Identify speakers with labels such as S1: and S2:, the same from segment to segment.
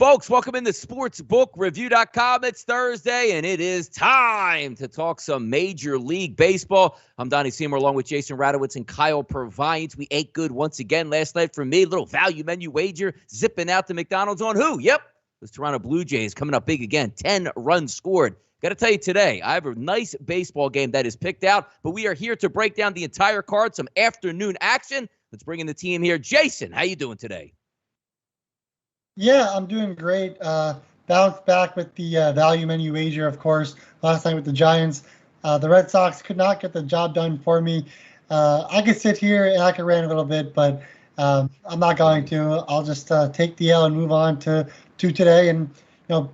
S1: Folks, welcome into sportsbookreview.com. It's Thursday, and it is time to talk some Major League Baseball. I'm Donnie Seymour, along with Jason Radowitz and Kyle Purviance. We ate good once again last night for me. Little value menu wager, zipping out to McDonald's on who? Yep, the Toronto Blue Jays coming up big again. 10 runs scored. Got to tell you today, I have a nice baseball game that is picked out, but we are here to break down the entire card, some afternoon action. Let's bring in the team here. Jason, how you doing today?
S2: Yeah, I'm doing great. Bounced back with the value menu wager, of course, last night with the Giants. The Red Sox could not get the job done for me. I could sit here and I could rant a little bit, but I'm not going to. I'll just take the L and move on to today. And,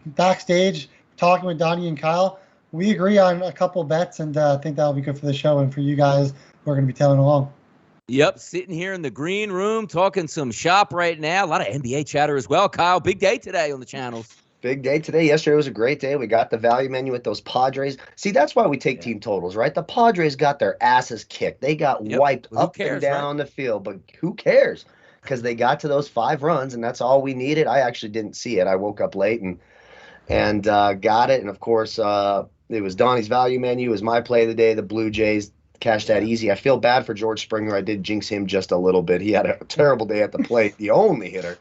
S2: backstage, talking with Donnie and Kyle, we agree on a couple bets, and I think that'll be good for the show and for you guys who are going to be tailing along.
S1: Yep, sitting here in the green room, talking some shop right now. A lot of NBA chatter as well. Kyle, big day today on the channels.
S3: Big day today. Yesterday was a great day. We got the value menu with those Padres. See, that's why we take team totals, right? The Padres got their asses kicked. They got wiped up and down the field, but who cares? Because they got to those 5 runs, and that's all we needed. I actually didn't see it. I woke up late and got it. And, of course, it was Donnie's value menu. It was my play of the day, the Blue Jays. Cashed that easy. I feel bad for George Springer. I did jinx him just a little bit. He had a terrible day at the plate, the only hitter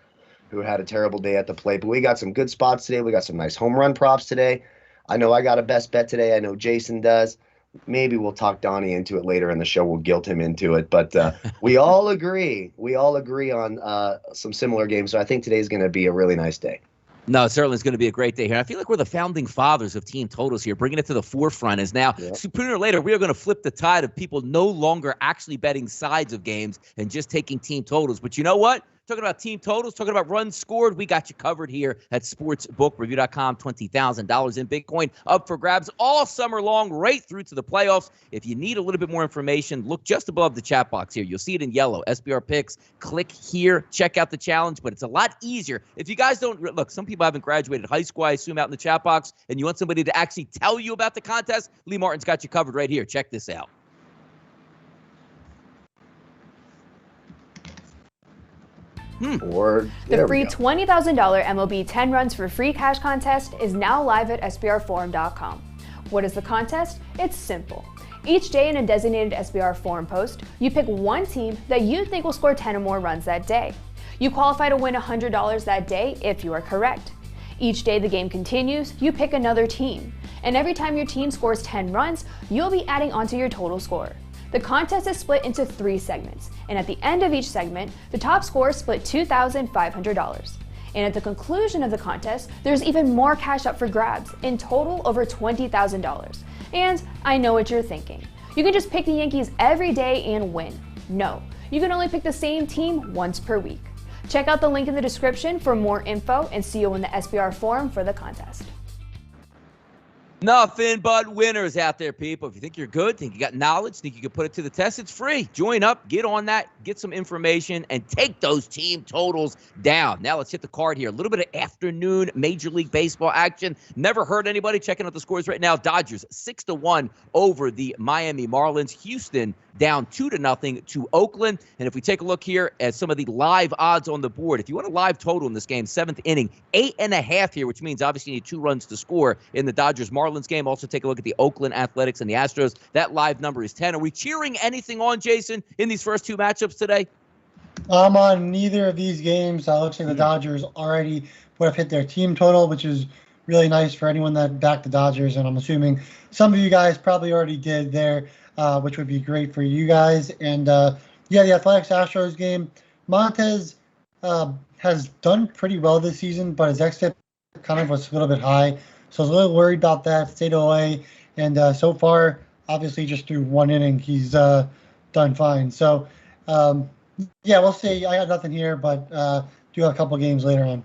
S3: who had a terrible day at the plate. But we got some good spots today. We got some nice home run props today. I know I got a best bet today. I know Jason does. Maybe we'll talk Donnie into it later in the show. We'll guilt him into it. But we all agree. We all agree on some similar games. So I think today's going to be a really nice day.
S1: No, it certainly is going to be a great day here. I feel like we're the founding fathers of team totals here, bringing it to the forefront. As now, sooner or later, we are going to flip the tide of people no longer actually betting sides of games and just taking team totals. But you know what? Talking about team totals, talking about runs scored, we got you covered here at sportsbookreview.com. $20,000 in Bitcoin up for grabs all summer long, right through to the playoffs. If you need a little bit more information, look just above the chat box here. You'll see it in yellow, SBR Picks. Click here, check out the challenge, but it's a lot easier. If you guys don't, look, some people haven't graduated high school, I assume, out in the chat box, and you want somebody to actually tell you about the contest, Lee Martin's got you covered right here. Check this out.
S4: The free $20,000 MLB 10 runs for free cash contest is now live at SBRforum.com. What is the contest? It's simple. Each day in a designated SBR forum post, you pick one team that you think will score 10 or more runs that day. You qualify to win $100 that day if you are correct. Each day the game continues, you pick another team. And every time your team scores 10 runs, you'll be adding onto your total score. The contest is split into 3 segments, and at the end of each segment, the top scorers split $2,500. And at the conclusion of the contest, there's even more cash up for grabs, in total over $20,000. And I know what you're thinking. You can just pick the Yankees every day and win. No, you can only pick the same team once per week. Check out the link in the description for more info and see you in the SBR forum for the contest.
S1: Nothing but winners out there, people. If you think you're good, think you got knowledge, think you can put it to the test, it's free. Join up, get on that, get some information, and take those team totals down. Now let's hit the card here. A little bit of afternoon Major League Baseball action. Never heard anybody checking out the scores right now. Dodgers 6-1 over the Miami Marlins. Houston down 2-0 to Oakland. And if we take a look here at some of the live odds on the board, if you want a live total in this game, 7th inning, 8.5 here, which means obviously you need 2 runs to score in the Dodgers-Marlins game. Also take a look at the Oakland Athletics and the Astros. That live number is 10. Are we cheering anything on, Jason, in these first 2 matchups today?
S2: I'm on neither of these games. Looks like the Dodgers already would have hit their team total, which is really nice for anyone that backed the Dodgers. And I'm assuming some of you guys probably already did there, which would be great for you guys. And the Athletics-Astros game, Montez has done pretty well this season, but his xFIP kind of was a little bit high. So I was a little worried about that, stayed away. And so far, obviously just through 1 inning, he's done fine. So, we'll see. I got nothing here, but do have a couple games later on.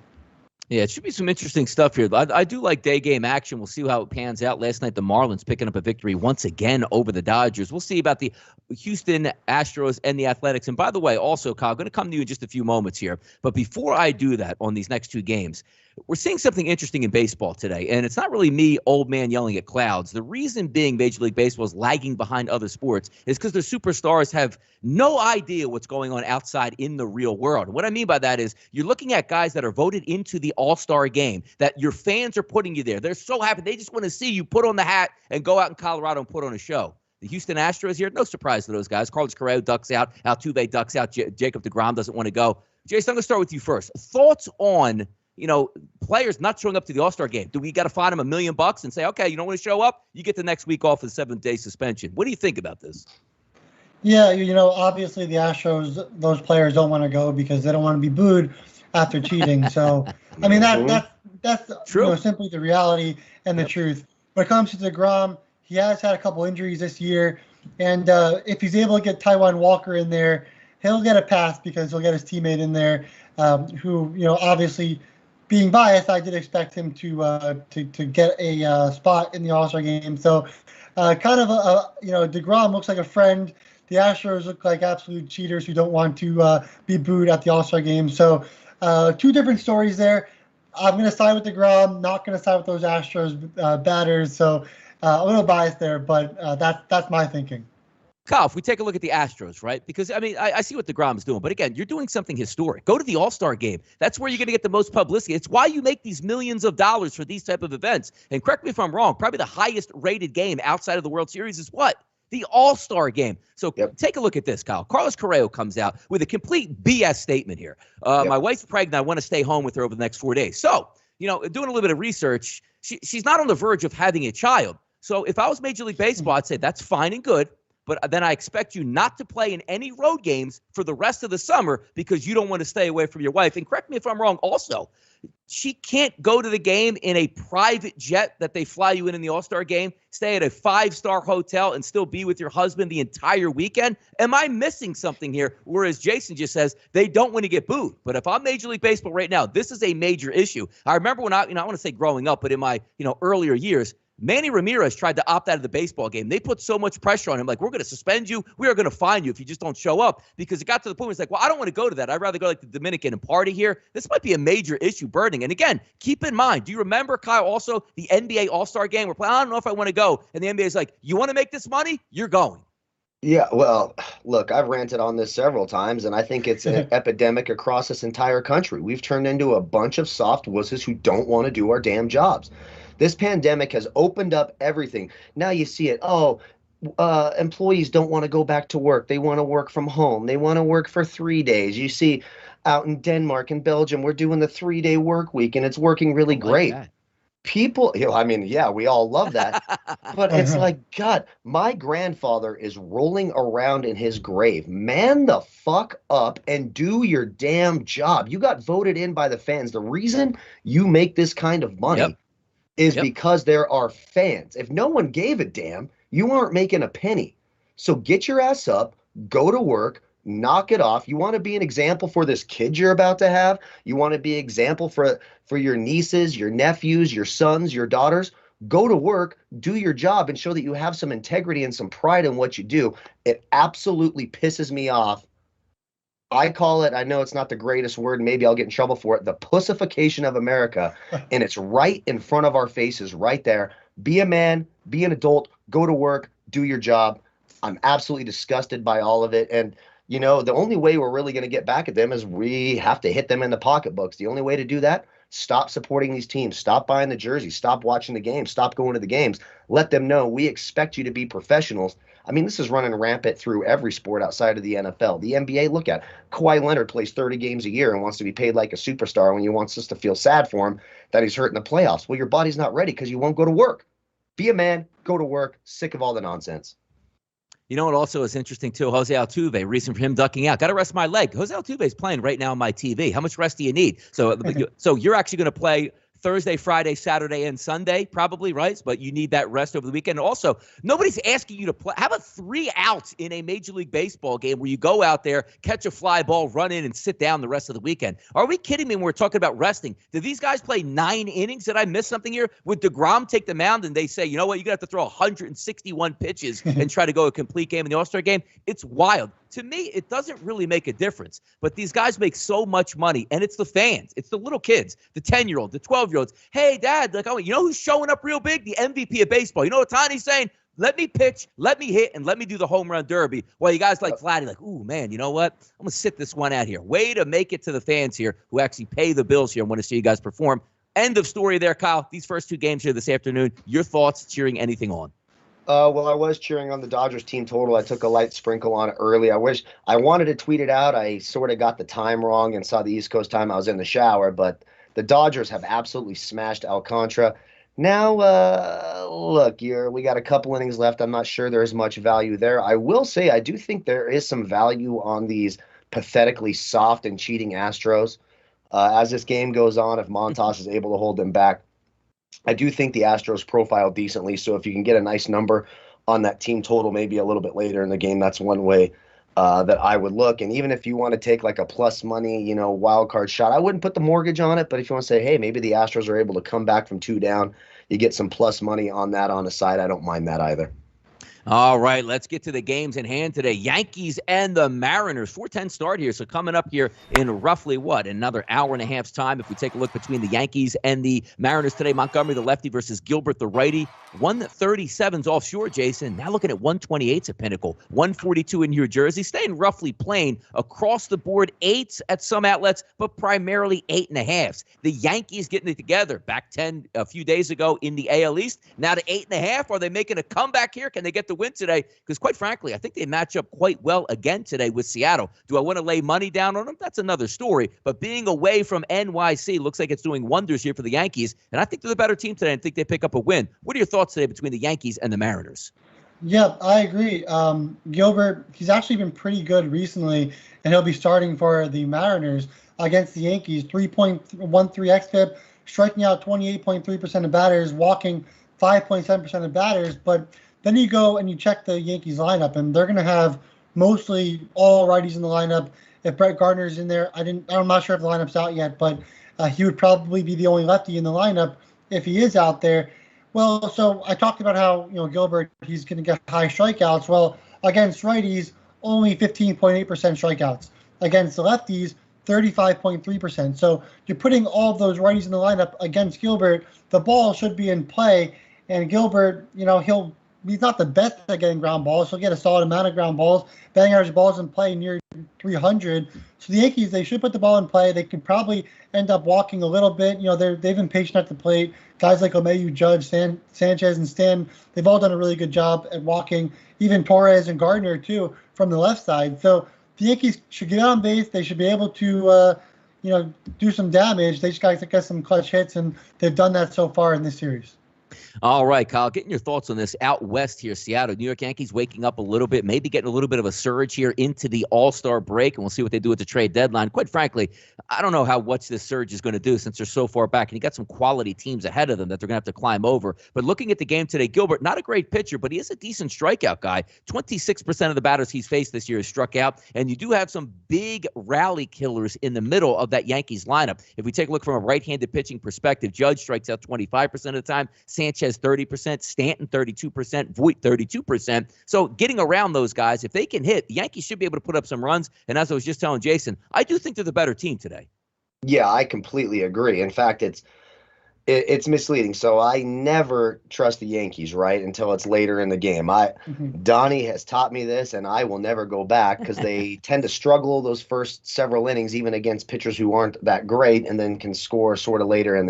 S1: Yeah, it should be some interesting stuff here. I do like day game action. We'll see how it pans out. Last night, the Marlins picking up a victory once again over the Dodgers. We'll see about the Houston Astros and the Athletics. And by the way, also, Kyle, I'm going to come to you in just a few moments here. But before I do that on these next 2 games, we're seeing something interesting in baseball today, and it's not really me, old man, yelling at clouds. The reason being Major League Baseball is lagging behind other sports is because the superstars have no idea what's going on outside in the real world. What I mean by that is you're looking at guys that are voted into the All-Star game, that your fans are putting you there. They're so happy. They just want to see you put on the hat and go out in Colorado and put on a show. The Houston Astros here, no surprise to those guys. Carlos Correa ducks out. Altuve ducks out. Jacob deGrom doesn't want to go. Jason, I'm going to start with you first. Thoughts on, players not showing up to the All-Star game? Do we got to fine them $1 million and say, okay, you don't want to show up? You get the next week off with a 7-day suspension. What do you think about this?
S2: Yeah, obviously the Astros, those players don't want to go because they don't want to be booed after cheating. So, I mean, that's true. Simply the reality and the truth. When it comes to DeGrom, he has had a couple injuries this year, and if he's able to get Taijuan Walker in there, he'll get a pass because he'll get his teammate in there, who, obviously being biased, I did expect him to get a spot in the All-Star game. So DeGrom looks like a friend. The Astros look like absolute cheaters who don't want to be booed at the All-Star game. So two different stories there. I'm going to side with DeGrom, not going to side with those Astros batters. So a little biased there, but that's my thinking.
S1: Kyle, if we take a look at the Astros, right? Because, I see what DeGrom is doing. But, again, you're doing something historic. Go to the All-Star game. That's where you're going to get the most publicity. It's why you make these millions of dollars for these type of events. And correct me if I'm wrong, probably the highest-rated game outside of the World Series is what? The All-Star game. So Take a look at this, Kyle. Carlos Correa comes out with a complete BS statement here. My wife's pregnant. I want to stay home with her over the next 4 days. So, doing a little bit of research, she's not on the verge of having a child. So if I was Major League Baseball, I'd say that's fine and good. But then I expect you not to play in any road games for the rest of the summer because you don't want to stay away from your wife. And correct me if I'm wrong also, she can't go to the game in a private jet that they fly you in the All-Star game, stay at a 5-star hotel, and still be with your husband the entire weekend. Am I missing something here? Whereas Jason just says they don't want to get booed. But if I'm Major League Baseball right now, this is a major issue. I remember when I want to say growing up, but in my, earlier years, Manny Ramirez tried to opt out of the baseball game. They put so much pressure on him, like, we're going to suspend you. We are going to fine you if you just don't show up, because it got to the point where it's like, well, I don't want to go to that. I'd rather go like the Dominican and party here. This might be a major issue burning. And again, keep in mind, do you remember, Kyle, also the NBA All-Star game? We're playing, I don't know if I want to go. And the NBA is like, you want to make this money? You're going.
S3: Yeah, well, look, I've ranted on this several times, and I think it's an epidemic across this entire country. We've turned into a bunch of soft wusses who don't want to do our damn jobs. This pandemic has opened up everything. Now you see it. Employees don't want to go back to work. They want to work from home. They want to work for 3 days. You see out in Denmark and Belgium, we're doing the 3-day work week, and it's working really great. People, we all love that. But it's like, God, my grandfather is rolling around in his grave. Man the fuck up and do your damn job. You got voted in by the fans. The reason you make this kind of money is because there are fans. If no one gave a damn, you aren't making a penny. So get your ass up, go to work, knock it off. You want to be an example for this kid you're about to have? You want to be an example for your nieces, your nephews, your sons, your daughters? Go to work, do your job, and show that you have some integrity and some pride in what you do. It absolutely pisses me off. I call it, I know it's not the greatest word, maybe I'll get in trouble for it, the pussification of America. And it's right in front of our faces right there. Be a man, be an adult, go to work, do your job. I'm absolutely disgusted by all of it. And, the only way we're really going to get back at them is we have to hit them in the pocketbooks. The only way to do that, stop supporting these teams, stop buying the jerseys, stop watching the games, stop going to the games. Let them know we expect you to be professionals. I mean, this is running rampant through every sport outside of the NFL. The NBA, look at it. Kawhi Leonard plays 30 games a year and wants to be paid like a superstar when he wants us to feel sad for him that he's hurt in the playoffs. Well, your body's not ready because you won't go to work. Be a man, go to work, sick of all the nonsense.
S1: You know what also is interesting, too? Jose Altuve, reason for him ducking out. Got to rest my leg. Jose Altuve is playing right now on my TV. How much rest do you need? So you're actually going to play Thursday, Friday, Saturday, and Sunday, probably, right? But you need that rest over the weekend. And also, nobody's asking you to play. How about 3 outs in a Major League Baseball game where you go out there, catch a fly ball, run in, and sit down the rest of the weekend? Are we kidding me when we're talking about resting? Did these guys play 9 innings? Did I miss something here? Would DeGrom take the mound and they say, you know what, you're going to have to throw 161 pitches and try to go a complete game in the All-Star game? It's wild. to me, it doesn't really make a difference. But these guys make so much money, and it's the fans. It's the little kids, the 10-year-old, the 12-year-olds. Hey, Dad, like, oh, you know who's showing up real big? The MVP of baseball. You know what Tiny's saying? Let me pitch, let me hit, and let me do the home run derby. Well, you guys like Vladdy, like, ooh, man, you know what? I'm going to sit this one out here. Way to make it to the fans here who actually pay the bills here and want to see you guys perform. End of story there, Kyle. These first 2 games here this afternoon, your thoughts, cheering anything on?
S3: Well, I was cheering on the Dodgers team total. I took a light sprinkle on it early. I wanted to tweet it out. I sort of got the time wrong and saw the East Coast time. I was in the shower, but the Dodgers have absolutely smashed Alcantara. Now, look, we got a couple innings left. I'm not sure there's much value there. I will say I do think there is some value on these pathetically soft and cheating Astros. As this game goes on, if Montas is able to hold them back, I do think the Astros profile decently. So if you can get a nice number on that team total maybe a little bit later in the game, that's one way that I would look. And even if you want to take like a plus money, wild card shot, I wouldn't put the mortgage on it. But if you want to say, hey, maybe the Astros are able to come back from 2 down, you get some plus money on that on the side. I don't mind that either.
S1: All right, let's get to the games in hand today. Yankees and the Mariners, 4:10 start here. So coming up here in roughly, another hour and a half's time. If we take a look between the Yankees and the Mariners today, Montgomery, the lefty, versus Gilbert, the righty. 137's offshore, Jason. Now looking at 128's at Pinnacle. 142 in New Jersey. Staying roughly plain across the board. 8s at some outlets, but primarily 8.5s. The Yankees getting it together. Back 10 a few days ago in the AL East. Now to 8.5. Are they making a comeback here? Can they get the win today? Because quite frankly, I think they match up quite well again today with Seattle. Do I want to lay money down on them? That's another story. But being away from NYC looks like it's doing wonders here for the Yankees. And I think they're the better team today and think they pick up a win. What are your thoughts today between the Yankees and the Mariners?
S2: Yeah, I agree. Gilbert, he's actually been pretty good recently, and he'll be starting for the Mariners against the Yankees. 3.13 xFIP, striking out 28.3% of batters, walking 5.7% of batters. But then you go and you check the Yankees lineup, and they're going to have mostly all righties in the lineup. If Brett Gardner's in there, I'm not sure if the lineup's out yet, but he would probably be the only lefty in the lineup if he is out there. Well, so I talked about how, Gilbert, he's going to get high strikeouts. Well, against righties, only 15.8% strikeouts. Against the lefties, 35.3%. So you're putting all of those righties in the lineup against Gilbert. The ball should be in play. And Gilbert, he's not the best at getting ground balls. He'll get a solid amount of ground balls. Batting average balls in play near 300. So the Yankees, they should put the ball in play. They could probably end up walking a little bit. They've been patient at the plate. Guys like Omeyu, Judge, Sanchez, and Stan, they've all done a really good job at walking. Even Torres and Gardner, too, from the left side. So the Yankees should get on base. They should be able to, do some damage. They just got to get some clutch hits, and they've done that so far in this series.
S1: All right, Kyle, getting your thoughts on this out west here, Seattle. New York Yankees waking up a little bit, maybe getting a little bit of a surge here into the All-Star break, and we'll see what they do at the trade deadline. Quite frankly, I don't know how much this surge is going to do since they're so far back, and you got some quality teams ahead of them that they're going to have to climb over. But looking at the game today, Gilbert, not a great pitcher, but he is a decent strikeout guy. 26% of the batters he's faced this year is struck out, and you do have some big rally killers in the middle of that Yankees lineup. If we take a look from a right-handed pitching perspective, Judge strikes out 25% of the time, Sanchez 30%, Stanton 32%, Voit 32%. So getting around those guys, if they can hit, the Yankees should be able to put up some runs. And as I was just telling Jason, I do think they're the better team today.
S3: Yeah, I completely agree. In fact, it's misleading. So I never trust the Yankees, right, until it's later in the game. Donnie has taught me this, and I will never go back because they tend to struggle those first several innings, even against pitchers who aren't that great, and then can score sort of later in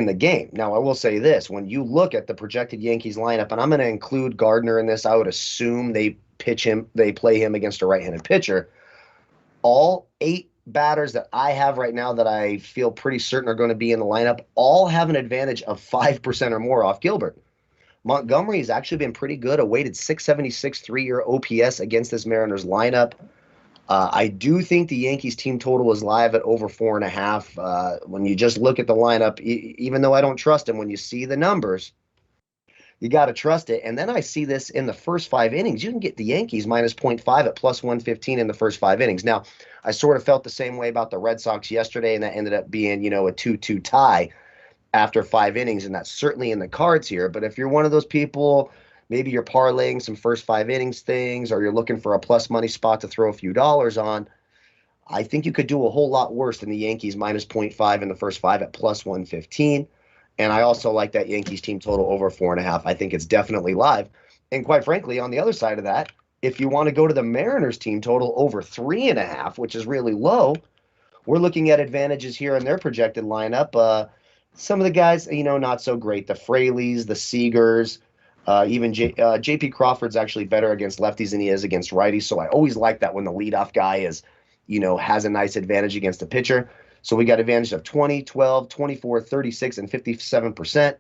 S3: the game. Now, I will say this. When you look at the projected Yankees lineup, and I'm going to include Gardner in this, I would assume they play him against a right-handed pitcher. All 8 batters that I have right now that I feel pretty certain are going to be in the lineup all have an advantage of 5% or more off Gilbert. Montgomery has actually been pretty good, a weighted 676 3-year OPS against this Mariners lineup. I do think the Yankees team total is live at over 4.5. When you just look at the lineup, even though I don't trust him, when you see the numbers, you got to trust it. And then I see this in the first 5 innings. You can get the Yankees minus 0.5 at plus 115 in the first 5 innings. Now, I sort of felt the same way about the Red Sox yesterday, and that ended up being, a 2-2 tie after 5 innings, and that's certainly in the cards here. But if you're one of those people maybe you're parlaying some first 5 innings things, or you're looking for a plus money spot to throw a few dollars on, I think you could do a whole lot worse than the Yankees minus 0.5 in the first 5 at plus 115. And I also like that Yankees team total over 4.5. I think it's definitely live. And quite frankly, on the other side of that, if you want to go to the Mariners team total over 3.5, which is really low, we're looking at advantages here in their projected lineup. Some of the guys, not so great. The Fraleys, the Seagers, even J.P. Crawford's actually better against lefties than he is against righties. So I always like that when the leadoff guy is, has a nice advantage against the pitcher. So we got advantage of 20, 12, 24, 36, and 57%.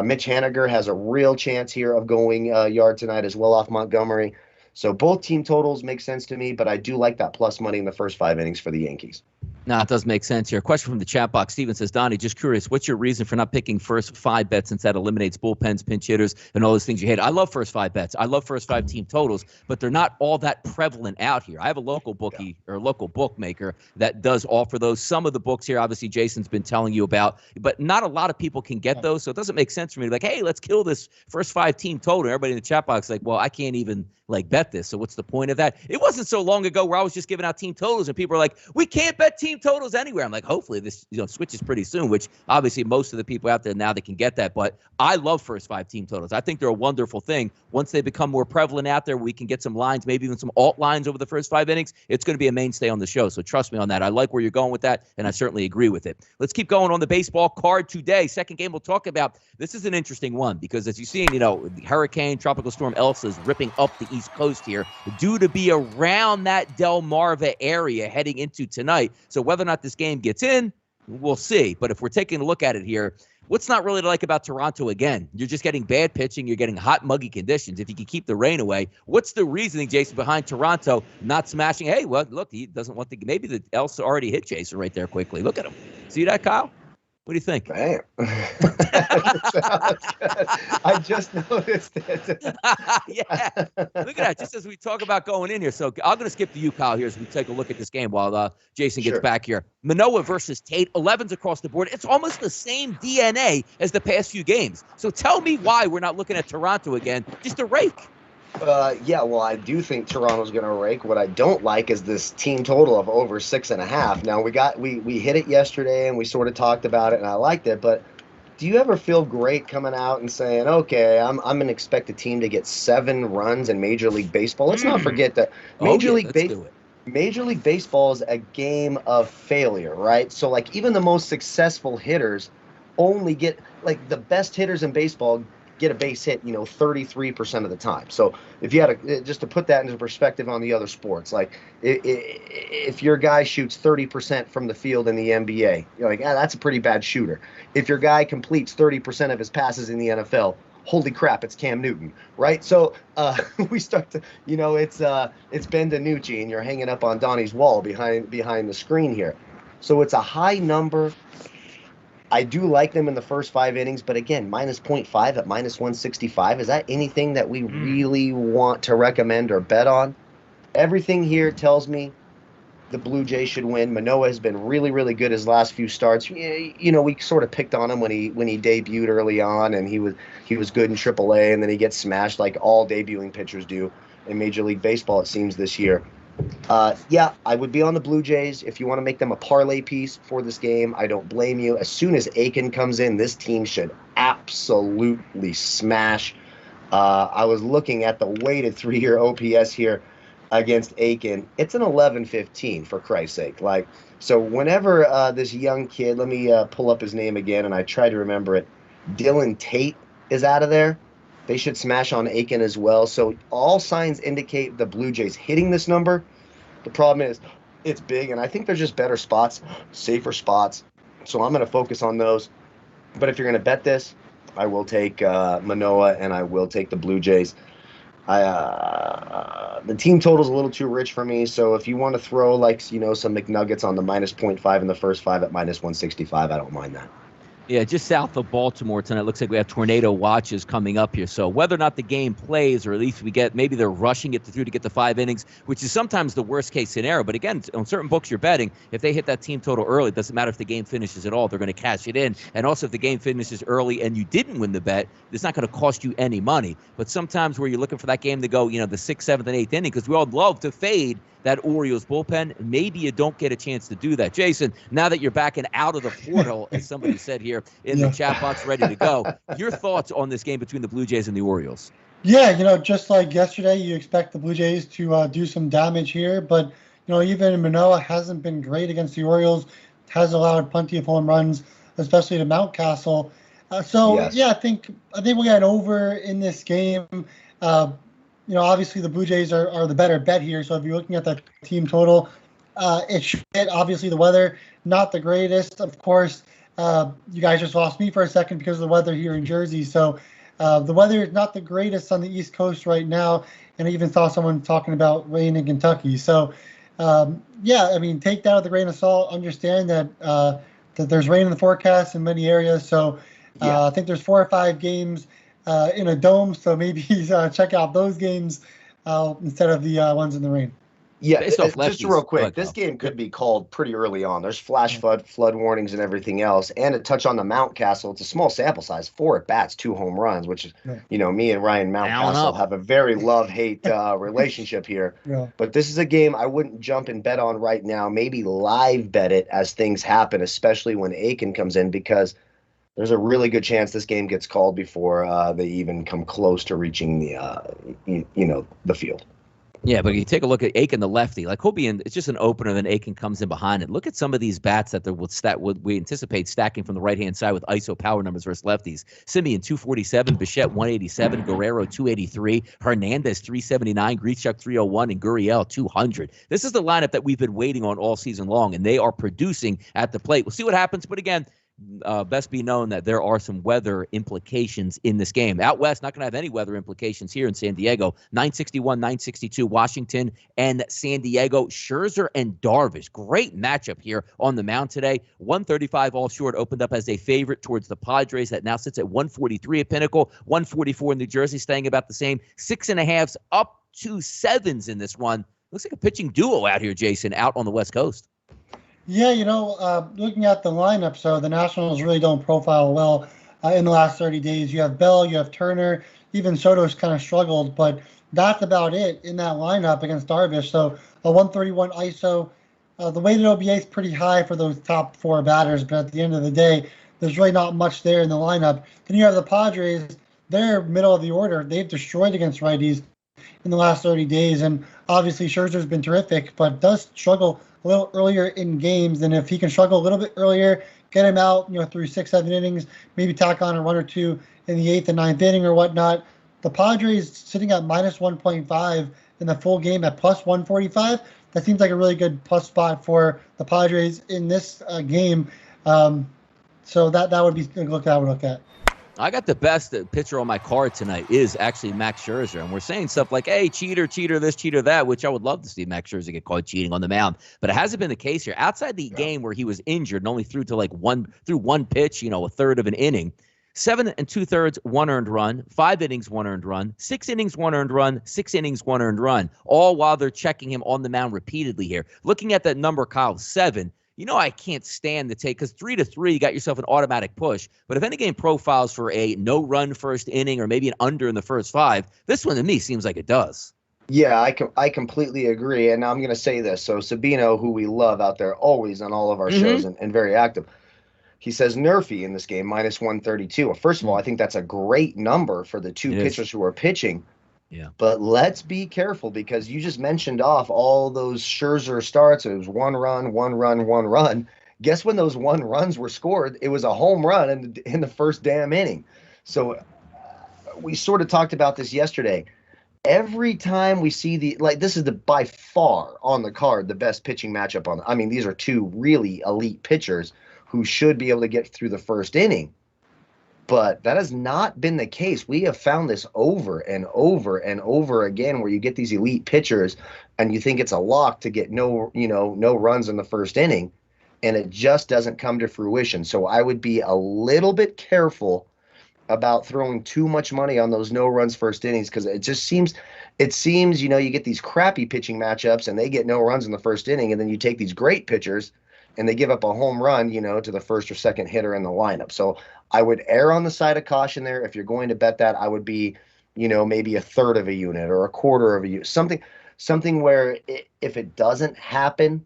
S3: Mitch Haniger has a real chance here of going yard tonight as well off Montgomery. So both team totals make sense to me, but I do like that plus money in the first 5 innings for the Yankees.
S1: No, it does make sense here. Question from the chat box. Steven says, Donnie, just curious, what's your reason for not picking first 5 bets since that eliminates bullpens, pinch hitters, and all those things you hate? I love first 5 bets. I love first 5 team totals, but they're not all that prevalent out here. I have a local bookie or local bookmaker that does offer those. Some of the books here, obviously, Jason's been telling you about, but not a lot of people can get those. So it doesn't make sense for me to be like, hey, let's kill this first 5 team total. Everybody in the chat box is like, well, I can't even bet this. So what's the point of that? It wasn't so long ago where I was just giving out team totals and people are like, we can't bet team totals anywhere. I'm like, hopefully this switches pretty soon, which obviously most of the people out there now they can get that. But I love first 5 team totals. I think they're a wonderful thing. Once they become more prevalent out there, we can get some lines, maybe even some alt lines over the first 5 innings. It's going to be a mainstay on the show. So trust me on that. I like where you're going with that, and I certainly agree with it. Let's keep going on the baseball card today. Second game we'll talk about. This is an interesting one because as you've seen, the hurricane, tropical storm Elsa is ripping up the East Coast here, due to be around that Delmarva area heading into tonight. So whether or not this game gets in, we'll see. But if we're taking a look at it here, what's not really to like about Toronto again? You're just getting bad pitching. You're getting hot, muggy conditions. If you can keep the rain away, what's the reasoning, Jason, behind Toronto not smashing? Hey, well, look, he doesn't want maybe the Elsa already hit Jason right there quickly. Look at him. See that, Kyle? What do you think?
S3: Damn. I just noticed it.
S1: Yeah. Look at that. Just as we talk about going in here. So I'm going to skip to you, Kyle, here as we take a look at this game while Jason gets back here. Manoah versus Tate, 11s across the board. It's almost the same DNA as the past few games. So tell me why we're not looking at Toronto again. Just a rake.
S3: Well, I do think Toronto's going to rake. What I don't like is this team total of over 6.5. Now we hit it yesterday and we sort of talked about it and I liked it, but do you ever feel great coming out and saying, okay, I'm going to expect a team to get 7 runs in Major League Baseball? Let's not forget that Major League Baseball is a game of failure, right? So like even the most successful hitters only get, like the best hitters in baseball get a base hit, 33% of the time. So if you had just to put that into perspective on the other sports, like if your guy shoots 30% from the field in the NBA, you're like, that's a pretty bad shooter. If your guy completes 30% of his passes in the NFL, holy crap, it's Cam Newton, right? So we start to, it's Ben DiNucci, and you're hanging up on Donnie's wall behind the screen here. So it's a high number. I do like them in the first 5 innings, but again, minus 0.5 at minus 165. Is that anything that we really want to recommend or bet on? Everything here tells me the Blue Jays should win. Manoah has been really, really good his last few starts. We sort of picked on him when he debuted early on, and he was good in AAA, and then he gets smashed like all debuting pitchers do in Major League Baseball, it seems, this year. I would be on the Blue Jays. If you want to make them a parlay piece for this game, I don't blame you. As soon as Aiken comes in, this team should absolutely smash. I was looking at the weighted 3-year OPS here against Aiken. It's an 11-15, for Christ's sake. So whenever this young kid, let me pull up his name again, and I try to remember it, Dylan Tate is out of there, they should smash on Aiken as well. So all signs indicate the Blue Jays hitting this number. The problem is it's big, and I think there's just better spots, safer spots. So I'm going to focus on those. But if you're going to bet this, I will take Manoah, and I will take the Blue Jays. The team total is a little too rich for me. So if you want to throw some McNuggets on the minus 0.5 in the first 5 at minus 165, I don't mind that.
S1: Yeah, just south of Baltimore tonight. Looks like we have tornado watches coming up here. So whether or not the game plays, or at least maybe they're rushing it through to get to 5 innings, which is sometimes the worst case scenario. But again, on certain books you're betting, if they hit that team total early, it doesn't matter if the game finishes at all. They're going to cash it in. And also if the game finishes early and you didn't win the bet, it's not going to cost you any money. But sometimes where you're looking for that game to go, the 6th, 7th, and 8th inning, because we all love to fade that Orioles bullpen, maybe you don't get a chance to do that. Jason, now that you're back and out of the portal, as somebody said here in the chat box, ready to go, your thoughts on this game between the Blue Jays and the Orioles?
S2: Yeah, just like yesterday, you expect the Blue Jays to do some damage here, but even Manoah hasn't been great against the Orioles, has allowed plenty of home runs, especially to Mountcastle. I think we'll get over in this game. Obviously the Blue Jays are the better bet here. So if you're looking at the team total, it should hit. Obviously the weather, not the greatest. Of course, you guys just lost me for a second because of the weather here in Jersey. So the weather is not the greatest on the East Coast right now. And I even saw someone talking about rain in Kentucky. So, take that with a grain of salt. Understand that there's rain in the forecast in many areas. So I think there's 4 or 5 games in a dome, so maybe check out those games instead of the ones in the rain.
S3: Yeah, just real quick, this game could be called pretty early on. There's flash flood warnings and everything else. And to touch on the Mountcastle, it's a small sample size, 4 at bats, 2 home runs, which is, me and Ryan Mountcastle have a very love-hate relationship here. Yeah. But this is a game I wouldn't jump and bet on right now. Maybe live bet it as things happen, especially when Aiken comes in, because there's a really good chance this game gets called before they even come close to reaching the field.
S1: Yeah, but you take a look at Aiken, the lefty. Like, he'll be in. It's just an opener, then Aiken comes in behind it. Look at some of these bats that we anticipate stacking from the right-hand side with ISO power numbers versus lefties. Simeon, 247. Bichette, 187. Guerrero, 283. Hernandez, 379. Grichuk, 301. And Gurriel, 200. This is the lineup that we've been waiting on all season long, and they are producing at the plate. We'll see what happens, but again, best be known that there are some weather implications in this game. Out west, not going to have any weather implications here in San Diego. 961, 962, Washington and San Diego. Scherzer and Darvish. Great matchup here on the mound today. 135 all short, opened up as a favorite towards the Padres. That now sits at 143 at Pinnacle. 144 in New Jersey, staying about the same. 6.5s up to 7s in this one. Looks like a pitching duo out here, Jason, out on the West Coast.
S2: Yeah, looking at the lineup, so the Nationals really don't profile well in the last 30 days. You have Bell, you have Turner, even Soto's kind of struggled, but that's about it in that lineup against Darvish. So a 131 ISO. The weighted OBA is pretty high for those top 4 batters, but at the end of the day, there's really not much there in the lineup. Then you have the Padres. They're middle of the order. They've destroyed against righties in the last 30 days, and obviously Scherzer's been terrific, but does struggle a little earlier in games. And if he can struggle a little bit earlier, get him out, through 6-7 innings, maybe tack on a run or 2 in the 8th and 9th inning or whatnot. The Padres sitting at minus 1.5 in the full game at plus 145. That seems like a really good plus spot for the Padres in this game. So that would be a look I would look at.
S1: I got the best pitcher on my card tonight is actually Max Scherzer. And we're saying stuff like, hey, cheater, this, cheater, that, which I would love to see Max Scherzer get caught cheating on the mound. But it hasn't been the case here. Outside the game where he was injured and only threw to one pitch, a third of an inning, 7 2/3, 1 earned run, 5 innings, 1 earned run, 6 innings, 1 earned run, 6 innings, 1 earned run, all while they're checking him on the mound repeatedly here. Looking at that number, Kyle, 7. I can't stand the take because 3-3, you got yourself an automatic push. But if any game profiles for a no-run first inning or maybe an under in the first 5, this one to me seems like it does.
S3: Yeah, I completely agree. And I'm going to say this. So Sabino, who we love out there always on all of our shows and very active, he says Nerfy in this game, minus 132. Well, first of all, I think that's a great number for the 2 pitchers who are pitching. Yeah. But let's be careful because you just mentioned off all those Scherzer starts. It was 1 run, 1 run, 1 run. Guess when those 1 runs were scored? It was a home run in the first damn inning. So we sort of talked about this yesterday. Every time we see this is by far on the card, the best pitching matchup these are 2 really elite pitchers who should be able to get through the first inning. But that has not been the case. We have found this over and over and over again where you get these elite pitchers and you think it's a lock to get no runs in the first inning. and it just doesn't come to fruition. So I would be a little bit careful about throwing too much money on those no runs first innings, because it seems, you know, you get these crappy pitching matchups and they get no runs in the first inning, and then you take these great pitchers and they give up a home run, you know, to the first or second hitter in the lineup. So I would err on the side of caution there. If you're going to bet that, I would be, you know, maybe a third of a unit or a quarter of a unit, something where if it doesn't happen,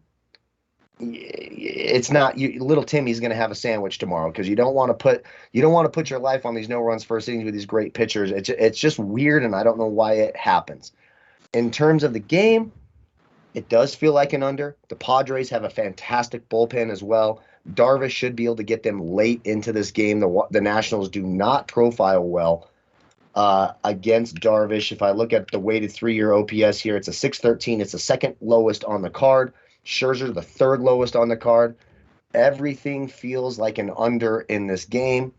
S3: it's not little Timmy's going to have a sandwich tomorrow, because you don't want to put your life on these no runs first innings with these great pitchers. It's just weird, and I don't know why it happens. In terms of the game, it does feel like an under. The Padres have a fantastic bullpen as well. Darvish should be able to get them late into this game. The Nationals do not profile well against Darvish. If I look at the weighted 3-year OPS here, it's a 613. It's the second lowest on the card. Scherzer, the third lowest on the card. Everything feels like an under in this game.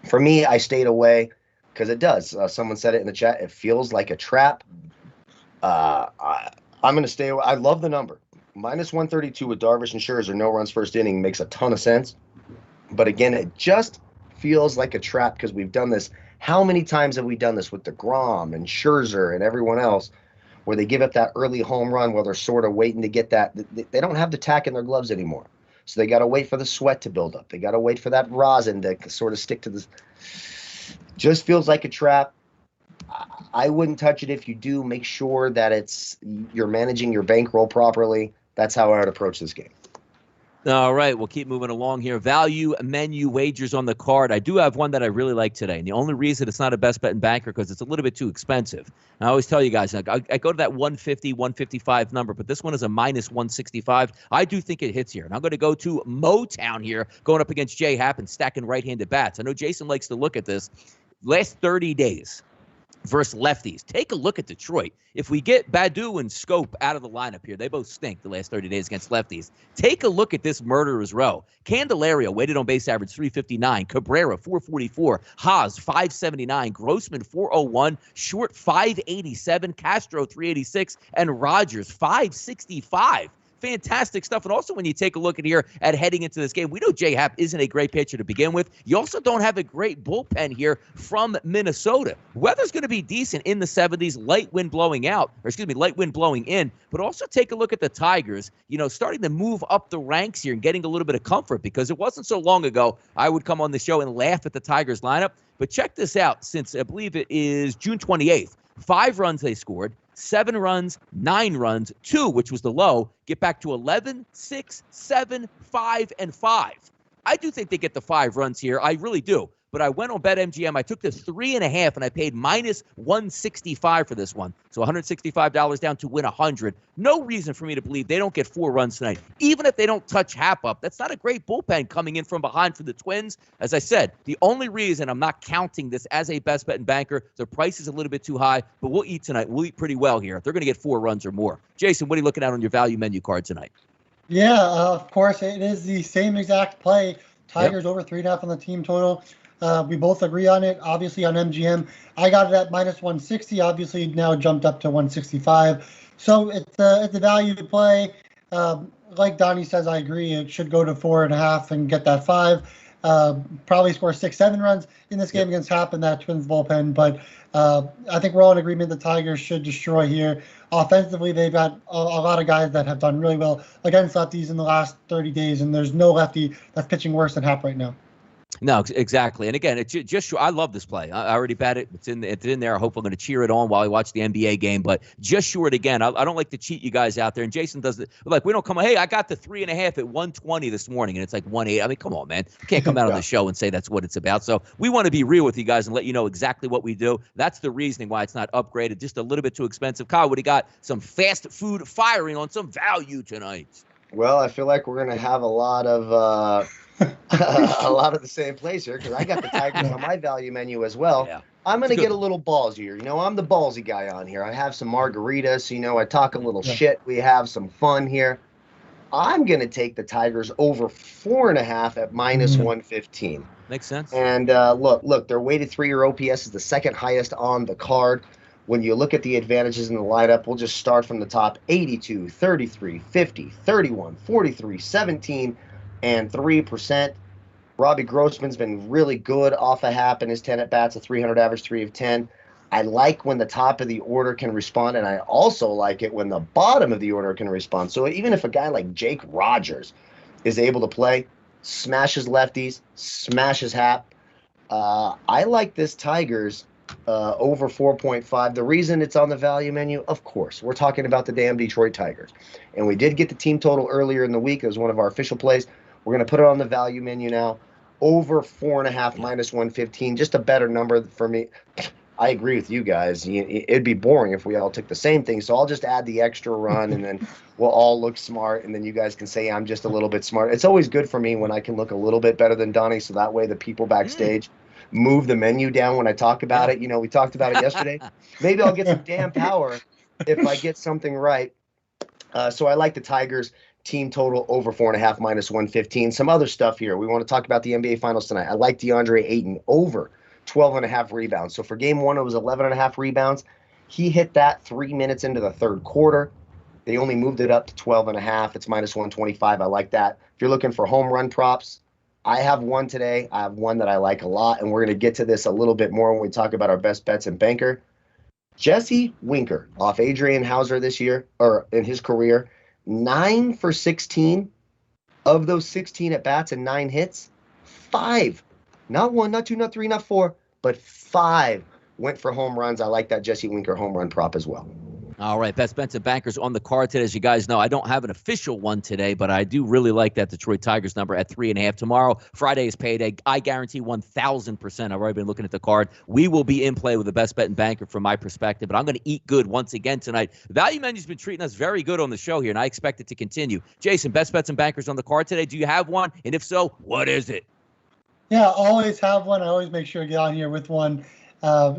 S3: For me, I stayed away because it does. Someone said it in the chat. It feels like a trap. I'm going to stay away. I love the number. -132 with Darvish and Scherzer, no runs first inning, makes a ton of sense. But again, it just feels like a trap because we've done this. How many times have we done this with DeGrom and Scherzer and everyone else, where they give up that early home run while they're sort of waiting to get that? They don't have the tack in their gloves anymore. So they got to wait for the sweat to build up. They got to wait for that rosin to sort of stick to this. Just feels like a trap. I wouldn't touch it. If you do, make sure that you're managing your bankroll properly. That's how I would approach this game.
S1: All right, we'll keep moving along here. Value menu wagers on the card. I do have one that I really like today, and the only reason it's not a best bet in banker because it's a little bit too expensive. I always tell you guys, I go to that 150, 155 number, but this one is a -165. I do think it hits here, and I'm going to go to Motown here, going up against Jay Happen, stacking right-handed bats. I know Jason likes to look at this. Last 30 days versus lefties. Take a look at Detroit. If we get Badu and Scope out of the lineup here, they both stink the last 30 days against lefties. Take a look at this murderer's row. Candelario, weighted on base average, 359. Cabrera, 444. Haas, 579. Grossman, 401. Short, 587. Castro, 386. And Rogers, 565. Fantastic stuff. And also when you take a look at here at heading into this game, we know J Happ isn't a great pitcher to begin with. You also don't have a great bullpen here from Minnesota. Weather's going to be decent in the 70s, light wind blowing in. But also take a look at the Tigers, starting to move up the ranks here and getting a little bit of comfort, because it wasn't so long ago I would come on the show and laugh at the Tigers lineup. But check this out. Since I believe it is June 28th, 5 runs they scored. 7 runs, 9 runs, 2, which was the low, get back to 11, 6, 7, 5, and 5. I do think they get the 5 runs here. I really do. But I went on BetMGM. I took the 3.5, and I paid -165 for this one. So $165 down to win 100. No reason for me to believe they don't get 4 runs tonight. Even if they don't touch Happ up, that's not a great bullpen coming in from behind for the Twins. As I said, the only reason I'm not counting this as a best bet in banker, the price is a little bit too high, but we'll eat tonight. We'll eat pretty well here. They're going to get 4 runs or more. Jason, what are you looking at on your value menu card tonight?
S2: Yeah, of course, it is the same exact play. Tigers over 3.5 on the team total. We both agree on it, obviously, on MGM. I got it at -160, obviously now jumped up to 165. So it's a value to play. Like Donnie says, I agree. It should go to 4.5 and get that 5. Probably score 6, 7 runs in this game against Happ and that Twins bullpen. But I think we're all in agreement the Tigers should destroy here. Offensively, they've got a lot of guys that have done really well against lefties in the last 30 days, and there's no lefty that's pitching worse than Happ right now.
S1: No, exactly. And again, it's just I love this play. I already bet it. It's in there. I hope I'm going to cheer it on while I watch the NBA game. But just short again. I don't like to cheat you guys out there. And Jason does it. Like, we don't come. Hey, I got the 3.5 at 120 this morning, and it's like 180. I mean, come on, man. You can't come out on the show and say that's what it's about. So we want to be real with you guys and let you know exactly what we do. That's the reasoning why it's not upgraded. Just a little bit too expensive. Kyle, what do you got? Some fast food firing on some value tonight.
S3: Well, I feel like we're going to have a lot of the same plays here, because I got the Tigers on my value menu as well. Yeah. I'm going to get a little ballsier. I'm the ballsy guy on here. I have some margaritas. I talk a little shit. We have some fun here. I'm going to take the Tigers over 4.5 at -115.
S1: Makes sense.
S3: And look, their weighted 3-year OPS is the second highest on the card. When you look at the advantages in the lineup, we'll just start from the top: 82, 33, 50, 31, 43, 17, and 3%. Robbie Grossman's been really good off a half in his 10 at-bats, a 300 average, 3 of 10. I like when the top of the order can respond, and I also like it when the bottom of the order can respond. So even if a guy like Jake Rogers is able to play, smashes lefties, smashes Hap, I like this Tigers over 4.5. The reason it's on the value menu, of course, we're talking about the damn Detroit Tigers. And we did get the team total earlier in the week. It was one of our official plays. We're going to put it on the value menu now. Over 4.5 minus 115, just a better number for me. I agree with you guys. It'd be boring if we all took the same thing. So I'll just add the extra run, and then we'll all look smart, and then you guys can say I'm just a little bit smart. It's always good for me when I can look a little bit better than Donnie, so that way the people backstage move the menu down when I talk about it. We talked about it yesterday. Maybe I'll get some damn power if I get something right. So I like the Tigers. Team total over 4.5 minus 115. Some other stuff here. We want to talk about the NBA Finals tonight. I like DeAndre Ayton over 12.5 rebounds. So for game one, it was 11.5 rebounds. He hit that 3 minutes into the third quarter. They only moved it up to 12.5. It's minus 125. I like that. If you're looking for home run props, I have one today. I have one that I like a lot, and we're going to get to this a little bit more when we talk about our best bets in Banker. Jesse Winker off Adrian Hauser this year, or in his career, 9 for 16. Of those 16 at-bats and 9 hits, 5, not 1, not 2, not 3, not 4, but 5 went for home runs. I like that Jesse Winker home run prop as well.
S1: All right, best bets and bankers on the card today. As you guys know, I don't have an official one today, but I do really like that Detroit Tigers number at 3.5. Tomorrow, Friday is payday. I guarantee 1,000%. I've already been looking at the card. We will be in play with the best bet and banker from my perspective, but I'm going to eat good once again tonight. Value Menu's been treating us very good on the show here, and I expect it to continue. Jason, best bets and bankers on the card today. Do you have one? And if so, what is it?
S2: Yeah, I always have one. I always make sure to get on here with one.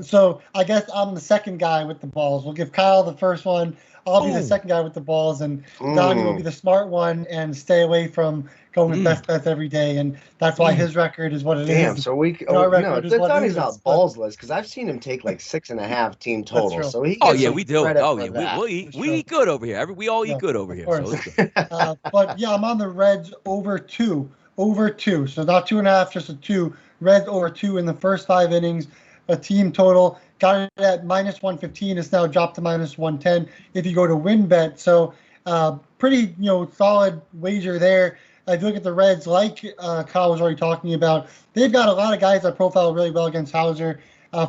S2: So I guess I'm the second guy with the balls. We'll give Kyle the first one. I'll be the second guy with the balls, and Donnie will be the smart one and stay away from going with best bets every day. And that's why his record is what it is.
S3: Damn, so Donnie's not ballsless, because I've seen him take like 6.5 team total. So he
S1: we do. We eat good over here. We all eat good over here. So
S2: but yeah, I'm on the Reds over 2. Over 2. So not 2.5, just a 2. Reds over 2 in the first 5 innings. A team total. Got it at minus 115. It's now dropped to minus 110 if you go to WinBet. So pretty solid wager there. If you look at the Reds, like Kyle was already talking about, they've got a lot of guys that profile really well against Hauser.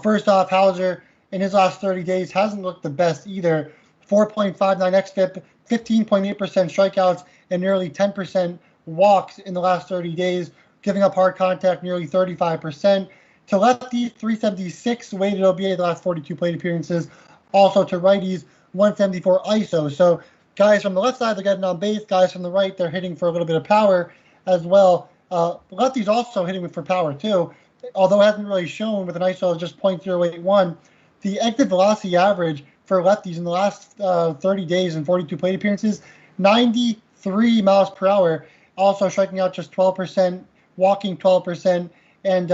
S2: First off, Hauser in his last 30 days hasn't looked the best either. 4.59 xFIP, 15.8% strikeouts, and nearly 10% walks in the last 30 days, giving up hard contact nearly 35%. To lefties, 376 weighted OBA the last 42 plate appearances. Also to righties, 174 ISO. So guys from the left side, they're getting on base. Guys from the right, they're hitting for a little bit of power as well. Lefties also hitting for power too, although it hasn't really shown with an ISO of just .081. The exit velocity average for lefties in the last 30 days and 42 plate appearances, 93 miles per hour. Also striking out just 12%, walking 12%. And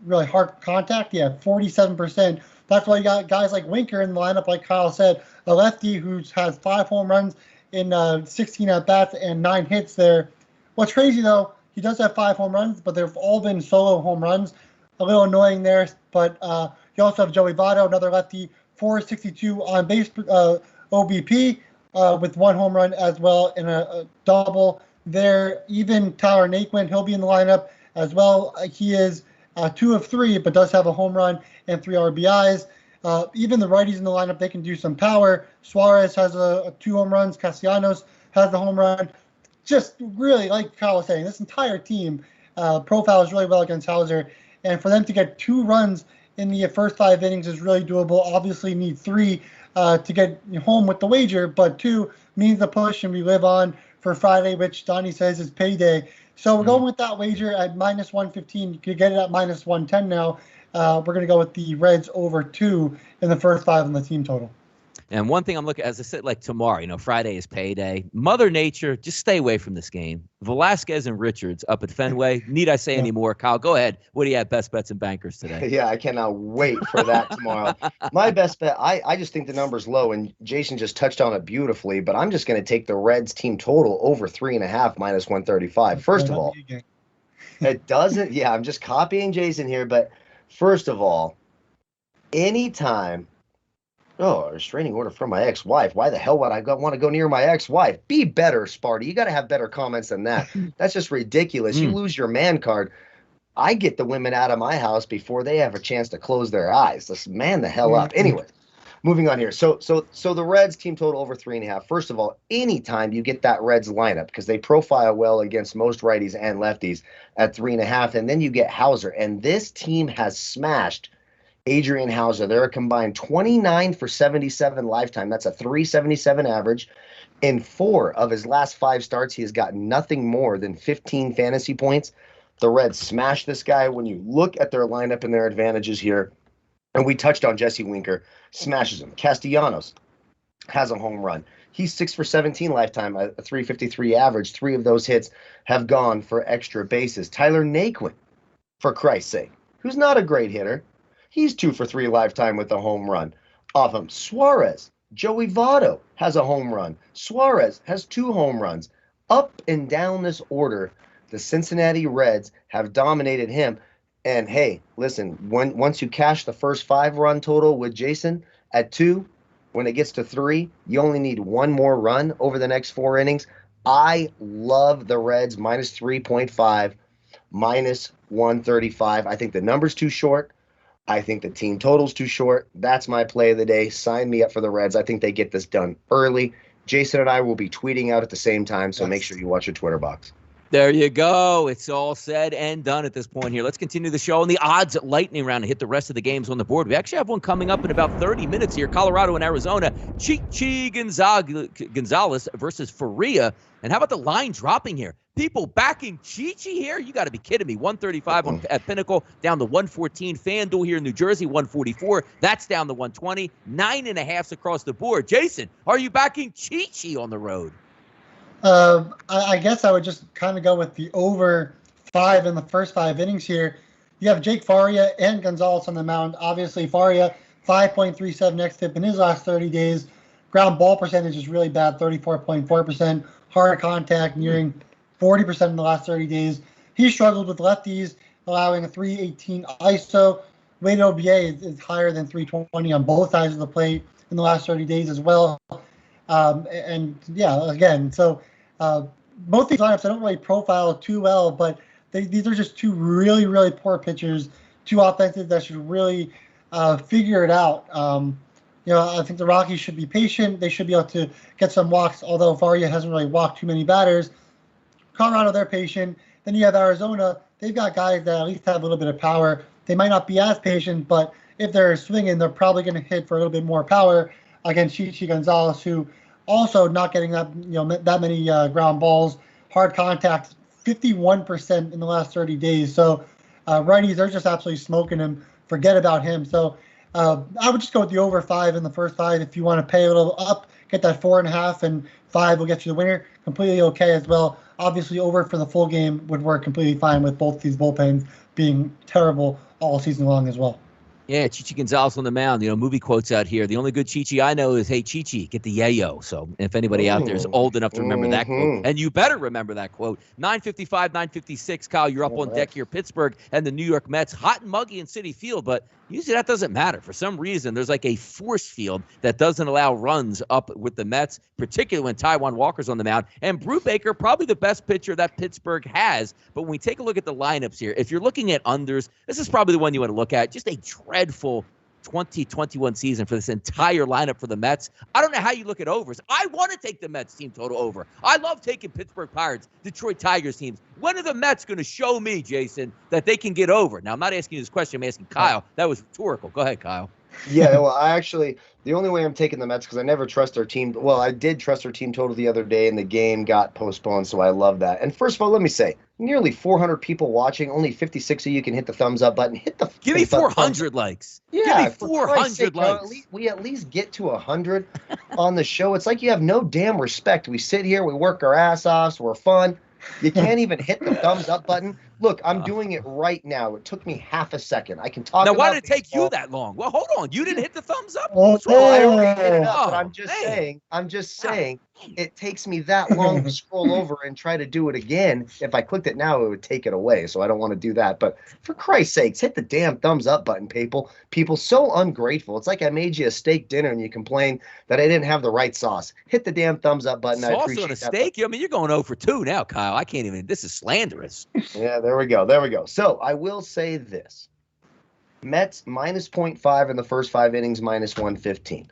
S2: really hard contact, 47%. That's why you got guys like Winker in the lineup, like Kyle said, a lefty who has 5 home runs in 16 at-bats and 9 hits there. What's crazy, though, he does have 5 home runs, but they've all been solo home runs. A little annoying there, but you also have Joey Votto, another lefty, 462 on base OBP with 1 home run as well and a double there. Even Tyler Naquin, he'll be in the lineup as well. He is 2 of 3, but does have a home run and 3 RBIs. Even the righties in the lineup, they can do some power. Suarez has 2 home runs. Castellanos has the home run. Just really, like Kyle was saying, this entire team profiles really well against Hauser. And for them to get 2 runs in the first 5 innings is really doable. Obviously need 3 to get home with the wager, but 2 means the push, and we live on for Friday, which Donnie says is payday. So we're going with that wager at minus 115. You could get it at minus 110 now. We're going to go with the Reds over 2 in the first 5 on the team total.
S1: And one thing I'm looking, as I said, like tomorrow, Friday is payday. Mother Nature, just stay away from this game. Velasquez and Richards up at Fenway. Need I say any more? Kyle, go ahead. What do you have best bets and bankers today?
S3: Yeah, I cannot wait for that tomorrow. My best bet, I just think the number's low, and Jason just touched on it beautifully, but I'm just going to take the Reds team total over 3.5 minus 135. First of all, it doesn't, I'm just copying Jason here, but first of all, anytime, a restraining order from my ex-wife. Why the hell would I want to go near my ex-wife? Be better, Sparty. You got to have better comments than that. That's just ridiculous. You lose your man card. I get the women out of my house before they have a chance to close their eyes. Let's man the hell up. Anyway, moving on here. So the Reds team total over 3.5. First of all, anytime you get that Reds lineup, because they profile well against most righties and lefties at 3.5, and then you get Hauser, and this team has smashed Adrian Hauser. They're a combined 29 for 77 lifetime. That's a 377 average. In 4 of his last 5 starts, he has gotten nothing more than 15 fantasy points. The Reds smashed this guy. When you look at their lineup and their advantages here, and we touched on Jesse Winker, smashes him. Castellanos has a home run. He's 6 for 17 lifetime, a 353 average. 3 of those hits have gone for extra bases. Tyler Naquin, for Christ's sake, who's not a great hitter, he's 2 for 3 lifetime with a home run. Off him, Suarez, Joey Votto has a home run. Suarez has 2 home runs. Up and down this order, the Cincinnati Reds have dominated him. And hey, listen, once you cash the first 5-run total with Jason at 2, when it gets to 3, you only need 1 more run over the next 4 innings. I love the Reds minus 3.5, minus 135. I think the number's too short. I think the team total's too short. That's my play of the day. Sign me up for the Reds. I think they get this done early. Jason and I will be tweeting out at the same time, so make sure you watch your Twitter box.
S1: There you go. It's all said and done at this point here. Let's continue the show on the odds lightning round and hit the rest of the games on the board. We actually have one coming up in about 30 minutes here. Colorado and Arizona. Chichi Gonzalez versus Faria. And how about the line dropping here? People backing Chichi here? You got to be kidding me. 135 at Pinnacle, down to 114. FanDuel here in New Jersey, 144. That's down to 120. 9.5s across the board. Jason, are you backing Chichi on the road?
S2: I guess I would just kind of go with the over 5 in the first 5 innings here. You have Jake Faria and Gonzalez on the mound. Obviously, Faria, 5.37 xFIP in his last 30 days. Ground ball percentage is really bad, 34.4%. Hard contact nearing 40% in the last 30 days. He struggled with lefties, allowing a 318 ISO. Weighted OBA is higher than 320 on both sides of the plate in the last 30 days as well. Both these lineups I don't really profile too well, but these are just 2 really, really poor pitchers, 2 offenses that should really figure it out. I think the Rockies should be patient. They should be able to get some walks, although Faria hasn't really walked too many batters. Colorado, they're patient. Then you have Arizona. They've got guys that at least have a little bit of power. They might not be as patient, but if they're swinging, they're probably going to hit for a little bit more power against Chichi Gonzalez, who also not getting that many ground balls. Hard contact, 51% in the last 30 days. So righties, they're just absolutely smoking him. Forget about him. So I would just go with the over 5 in the first 5. If you want to pay a little up, get that 4.5, and 5 will get you the winner. Completely okay as well. Obviously, over for the full game would work completely fine with both these bullpens being terrible all season long as well.
S1: Yeah, Chichi Gonzalez on the mound. Movie quotes out here. The only good Chichi I know is, hey, Chichi, get the yayo. So if anybody out there is old enough to remember that quote, and you better remember that quote. 9:55, 9:56, Kyle, you're up on deck here. Pittsburgh and the New York Mets. Hot and muggy in Citi Field, but usually that doesn't matter. For some reason, there's like a force field that doesn't allow runs up with the Mets, particularly when Taijuan Walker's on the mound. And Brubaker, probably the best pitcher that Pittsburgh has. But when we take a look at the lineups here, if you're looking at unders, this is probably the one you want to look at. Just a dreadful 2021 season for this entire lineup for the Mets. I don't know how you look at overs. I want to take the Mets team total over. I love taking Pittsburgh Pirates, Detroit Tigers teams. When are the Mets going to show me, Jason, that they can get over? Now, I'm not asking you this question. I'm asking Kyle. That was rhetorical. Go ahead, Kyle.
S3: Yeah, well, the only way I'm taking the Mets, because I never trust their team. Well, I did trust their team total the other day, and the game got postponed, so I love that. And first of all, let me say, nearly 400 people watching, only 56 of you can hit the thumbs up button. Hit the
S1: Give me 400 likes.
S3: Yeah,
S1: give me 400 likes.
S3: We at least get to 100 on the show. It's like you have no damn respect. We sit here, we work our ass off, so we're fun. You can't even hit the thumbs up button. Look, I'm doing it right now. It took me half a second. I can talk.
S1: Now,
S3: about
S1: why did it take
S3: baseball.
S1: you that long? Well, hold on. You didn't hit the thumbs up?
S2: What's
S3: Well, I
S2: wrong?
S3: already hit it up, but
S1: Oh,
S3: I'm just saying, it takes me that long to scroll over and try to do it again. If I clicked it now, it would take it away. So I don't want to do that. But for Christ's sakes, hit the damn thumbs up button, people. People so ungrateful. It's like I made you a steak dinner and you complain that I didn't have the right sauce. Hit the damn thumbs up button. I
S1: Sauce
S3: appreciate
S1: on a
S3: that.
S1: steak? I mean, you're going 0 for 2 now, Kyle. I can't even. This is slanderous.
S3: Yeah, there we go. There we go. So I will say this. Mets minus 0.5 in the first 5 innings, minus 115.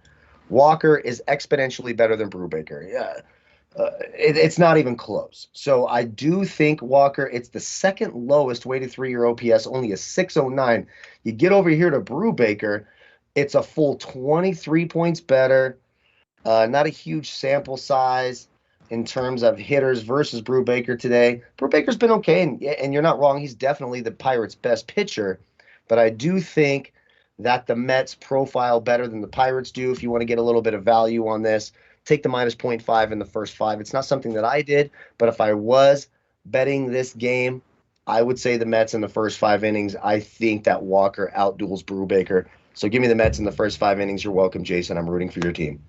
S3: Walker is exponentially better than Brubaker. Yeah, it's not even close. So I do think Walker, it's the second lowest weighted 3-year OPS, only a 609. You get over here to Brubaker, it's a full 23 points better. Not a huge sample size in terms of hitters versus Brubaker today. Brubaker's been okay, and you're not wrong. He's definitely the Pirates' best pitcher. But I do think that the Mets profile better than the Pirates do. If you want to get a little bit of value on this, take the minus 0.5 in the first 5. It's not something that I did, but if I was betting this game, I would say the Mets in the first 5 innings. I think that Walker outduels Brubaker. So give me the Mets in the first 5 innings. You're welcome, Jason. I'm rooting for your team.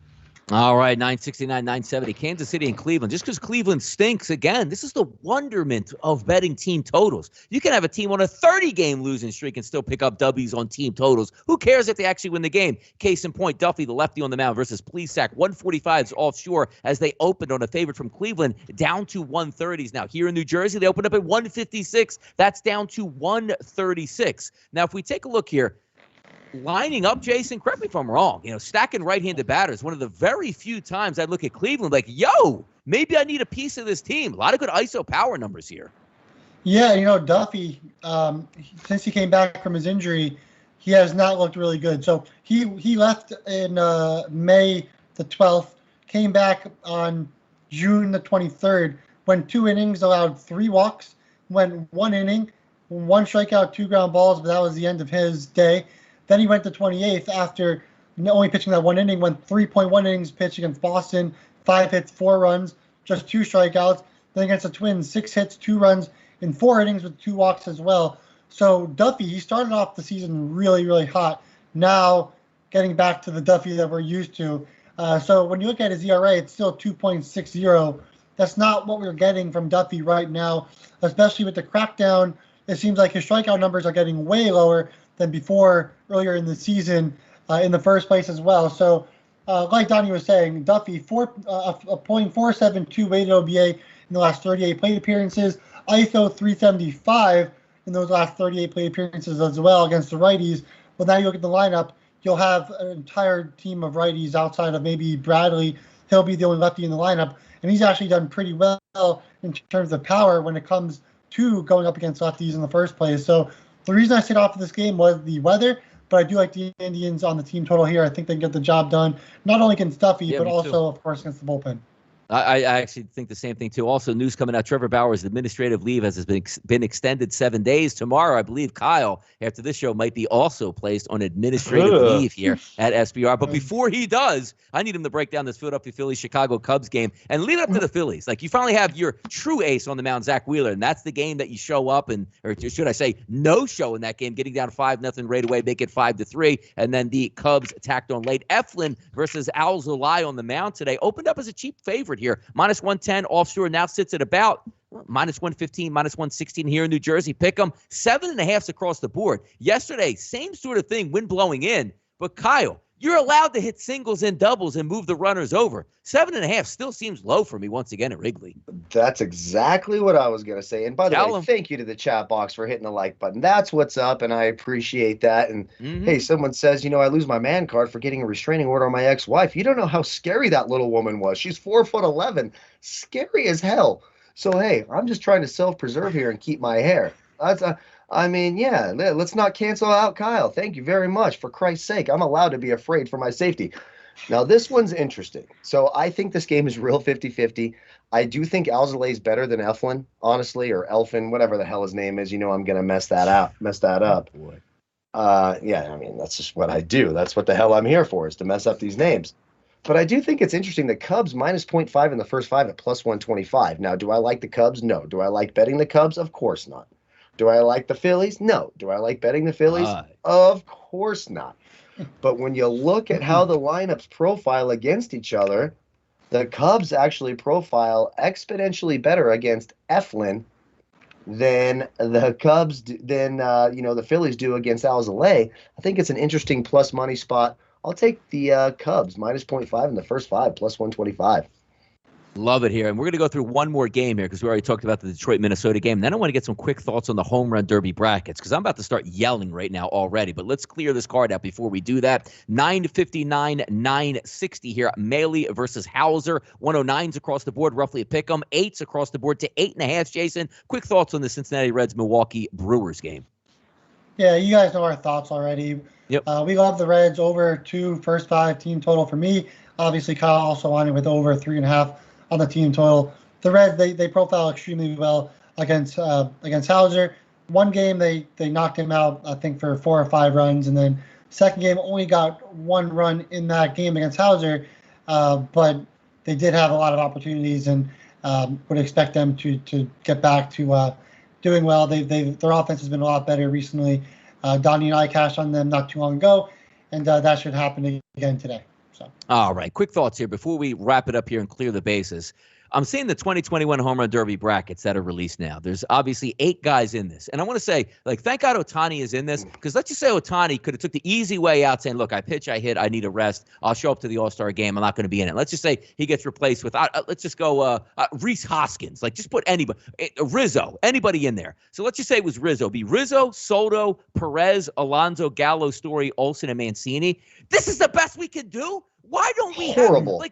S1: All right, 969, 970. Kansas City and Cleveland. Just because Cleveland stinks, again, this is the wonderment of betting team totals. You can have a team on a 30-game losing streak and still pick up W's on team totals. Who cares if they actually win the game? Case in point, Duffy, the lefty on the mound, versus Plesac. 145s offshore as they opened on a favorite from Cleveland, down to 130s. Now, here in New Jersey, they opened up at 156. That's down to 136. Now, if we take a look here, lining up, Jason, correct me if I'm wrong, stacking right-handed batters, one of the very few times I look at Cleveland like, yo, maybe I need a piece of this team. A lot of good ISO power numbers here.
S2: Yeah, Duffy, since he came back from his injury, he has not looked really good. So he left in May the 12th, came back on June the 23rd, went 2 innings, allowed 3 walks, went 1 inning, 1 strikeout, 2 ground balls, but that was the end of his day. Then he went to 28th after only pitching that 1 inning, went 3.1 innings pitched against Boston, 5 hits, 4 runs, just 2 strikeouts. Then against the Twins, 6 hits, 2 runs in 4 innings with 2 walks as well. So Duffy, he started off the season really, really hot. Now getting back to the Duffy that we're used to. So when you look at his ERA, it's still 2.60. That's not what we're getting from Duffy right now, especially with the crackdown. It seems like his strikeout numbers are getting way lower than before earlier in the season in the first place as well. So like Donnie was saying, Duffy, a .472 weighted OBA in the last 38 plate appearances, ISO 375 in those last 38 plate appearances as well against the righties. Well, now you look at the lineup, you'll have an entire team of righties outside of maybe Bradley. He'll be the only lefty in the lineup, and he's actually done pretty well in terms of power when it comes to going up against lefties in the first place. So the reason I stayed off of this game was the weather, but I do like the Indians on the team total here. I think they can get the job done, not only against Duffy, but also, of course, against the bullpen.
S1: I actually think the same thing, too. Also, news coming out, Trevor Bauer's administrative leave has been extended 7 days. Tomorrow, I believe Kyle, after this show, might be also placed on administrative leave here at SBR. But before he does, I need him to break down this Philadelphia Phillies-Chicago Cubs game and lead it up to the Phillies. Like, you finally have your true ace on the mound, Zach Wheeler, and that's the game that you show up or should I say no show in that game, getting down 5-0 right away, make it 5-3, and then the Cubs tacked on late. Eflin versus Al Zulai on the mound today opened up as a cheap favorite here. Minus 110 offshore, now sits at about minus 115, minus 116 here in New Jersey. Pick 'em 7.5s across the board. Yesterday, same sort of thing, wind blowing in. But Kyle, you're allowed to hit singles and doubles and move the runners over. 7.5 still seems low for me once again at Wrigley.
S3: That's exactly what I was going to say. And by the way, thank you to the chat box for hitting the like button. That's what's up, and I appreciate that. And hey, someone says, I lose my man card for getting a restraining order on my ex-wife. You don't know how scary that little woman was. She's 4'11", scary as hell. So hey, I'm just trying to self-preserve here and keep my hair. I mean, yeah, let's not cancel out Kyle. Thank you very much. For Christ's sake, I'm allowed to be afraid for my safety. Now, this one's interesting. So I think this game is real 50-50. I do think Alzolay is better than Eflin, honestly, or Elfin, whatever the hell his name is. I'm going to mess that up. Oh, boy. Yeah, I mean, that's just what I do. That's what the hell I'm here for, is to mess up these names. But I do think it's interesting. The Cubs minus 0.5 in the first 5 at plus 125. Now, do I like the Cubs? No. Do I like betting the Cubs? Of course not. Do I like the Phillies? No. Do I like betting the Phillies? Of course not. But when you look at how the lineups profile against each other, the Cubs actually profile exponentially better against Eflin than the the Phillies do against Alzolay. I think it's an interesting plus money spot. I'll take the Cubs minus 0.5 in the first 5 plus 125.
S1: Love it here. And we're going to go through one more game here because we already talked about the Detroit-Minnesota game. And then I want to get some quick thoughts on the home run derby brackets because I'm about to start yelling right now already. But let's clear this card out before we do that. 959, 960 here. Maley versus Hauser. 109s across the board, roughly a pick 'em. 8s across the board to 8.5. Jason, quick thoughts on the Cincinnati Reds-Milwaukee Brewers game.
S2: Yeah, you guys know our thoughts already.
S1: Yep.
S2: We love the Reds over 2 first 5 team total for me. Obviously, Kyle also wanted with over 3.5 on the team total. The Reds, they profile extremely well against Hauser. One game they knocked him out, I think, for 4 or 5 runs, and then second game only got 1 run in that game against Hauser, but they did have a lot of opportunities and would expect them to get back to doing well. Their offense has been a lot better recently. Donnie and I cashed on them not too long ago, and that should happen again today.
S1: All right. Quick thoughts here before we wrap it up here and clear the bases. I'm seeing the 2021 Home Run Derby brackets that are released now. There's obviously 8 guys in this. And I want to say, thank God Ohtani is in this because let's just say Ohtani could have took the easy way out saying, look, I pitch, I hit, I need a rest. I'll show up to the All-Star game. I'm not going to be in it. Let's just say he gets replaced with, let's just go Rhys Hoskins. Just put anybody, Rizzo, anybody in there. So let's just say it was Rizzo. Be Rizzo, Soto, Perez, Alonso, Gallo, Story, Olsen, and Mancini. This is the best we can do? Why don't we
S3: Horrible.
S1: have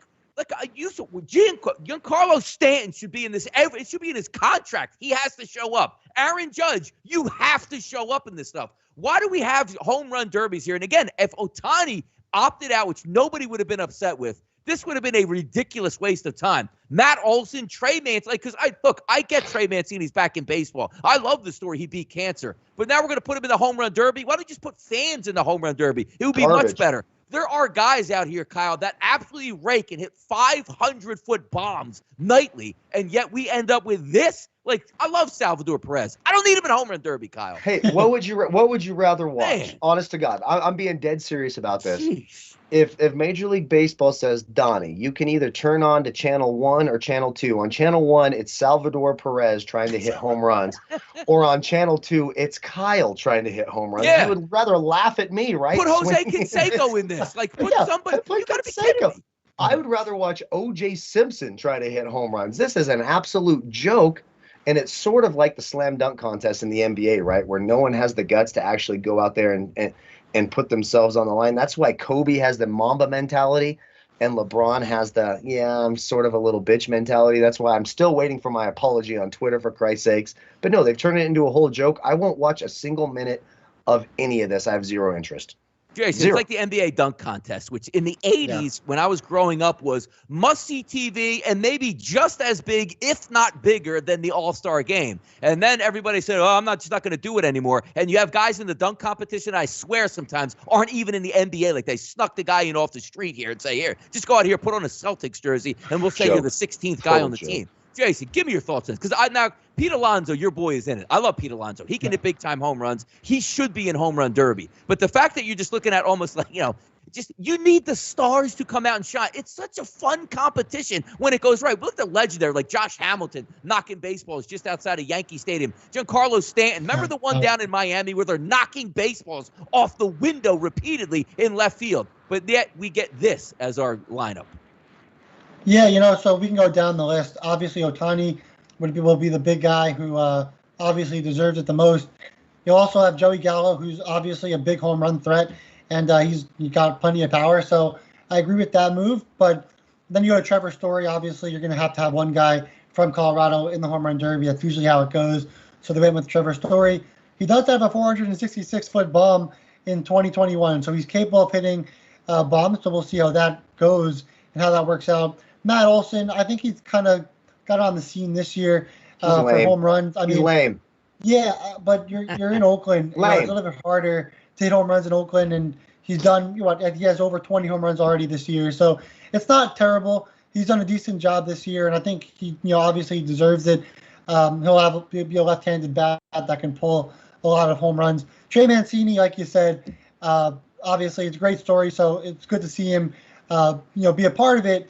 S1: Giancarlo Stanton should be in this. It should be in his contract. He has to show up. Aaron Judge, you have to show up in this stuff. Why do we have home run derbies here? And again, if Ohtani opted out, which nobody would have been upset with, this would have been a ridiculous waste of time. Matt Olson, Trey Mancini, because I get Trey Mancini's back in baseball. I love the story he beat cancer. But now we're going to put him in the home run derby. Why don't you just put fans in the home run derby? It would be much better. There are guys out here, Kyle, that absolutely rake and hit 500-foot bombs nightly, and yet we end up with this. I love Salvador Perez. I don't need him in home run derby, Kyle.
S3: Hey, what would you rather watch? Man. Honest to God, I'm being dead serious about this.
S1: Jeez.
S3: If Major League Baseball says, Donnie, you can either turn on to Channel 1 or Channel 2. On Channel 1, it's Salvador Perez trying to hit home runs. Or on Channel 2, it's Kyle trying to hit home runs.
S1: Yeah.
S3: You would rather laugh at me, right?
S1: Put Jose Canseco in this. Put somebody. You got to be kidding me.
S3: I would rather watch O.J. Simpson try to hit home runs. This is an absolute joke. And it's sort of like the slam dunk contest in the NBA, right? Where no one has the guts to actually go out there and put themselves on the line. That's why Kobe has the Mamba mentality and LeBron has the, I'm sort of a little bitch mentality. That's why I'm still waiting for my apology on Twitter, for Christ's sakes. But no, they've turned it into a whole joke. I won't watch a single minute of any of this. I have zero interest.
S1: Jason,
S3: Zero.
S1: It's like the NBA dunk contest, which in the 80s, when I was growing up, was must-see TV and maybe just as big, if not bigger, than the All-Star game. And then everybody said, I'm just not going to do it anymore. And you have guys in the dunk competition, I swear sometimes, aren't even in the NBA. They snuck the guy in off the street here and say, here, just go out here, put on a Celtics jersey, and we'll say you're the 16th guy on the team. Jason, give me your thoughts on this. Because now, Pete Alonso, your boy, is in it. I love Pete Alonso. He can hit big-time home runs. He should be in home run derby. But the fact that you're just looking at almost you need the stars to come out and shine. It's such a fun competition when it goes right. Look at the legend there, like Josh Hamilton knocking baseballs just outside of Yankee Stadium. Giancarlo Stanton. Remember the one down in Miami where they're knocking baseballs off the window repeatedly in left field? But yet we get this as our lineup.
S2: Yeah, so we can go down the list. Obviously, Ohtani will be the big guy who obviously deserves it the most. You also have Joey Gallo, who's obviously a big home run threat, and he's got plenty of power. So I agree with that move. But then you go to Trevor Story. Obviously, you're going to have one guy from Colorado in the home run derby. That's usually how it goes. So they went with Trevor Story. He does have a 466-foot bomb in 2021, so he's capable of hitting bombs. So we'll see how that goes and how that works out. Matt Olson, I think he's kind of got on the scene this year for home runs. I mean,
S3: he's lame.
S2: Yeah, but you're in Oakland. It's a little bit harder to hit home runs in Oakland, and he's done he has over 20 home runs already this year. So it's not terrible. He's done a decent job this year, and I think he obviously deserves it. He'll be a left-handed bat that can pull a lot of home runs. Trey Mancini, like you said, obviously it's a great story, so it's good to see him be a part of it.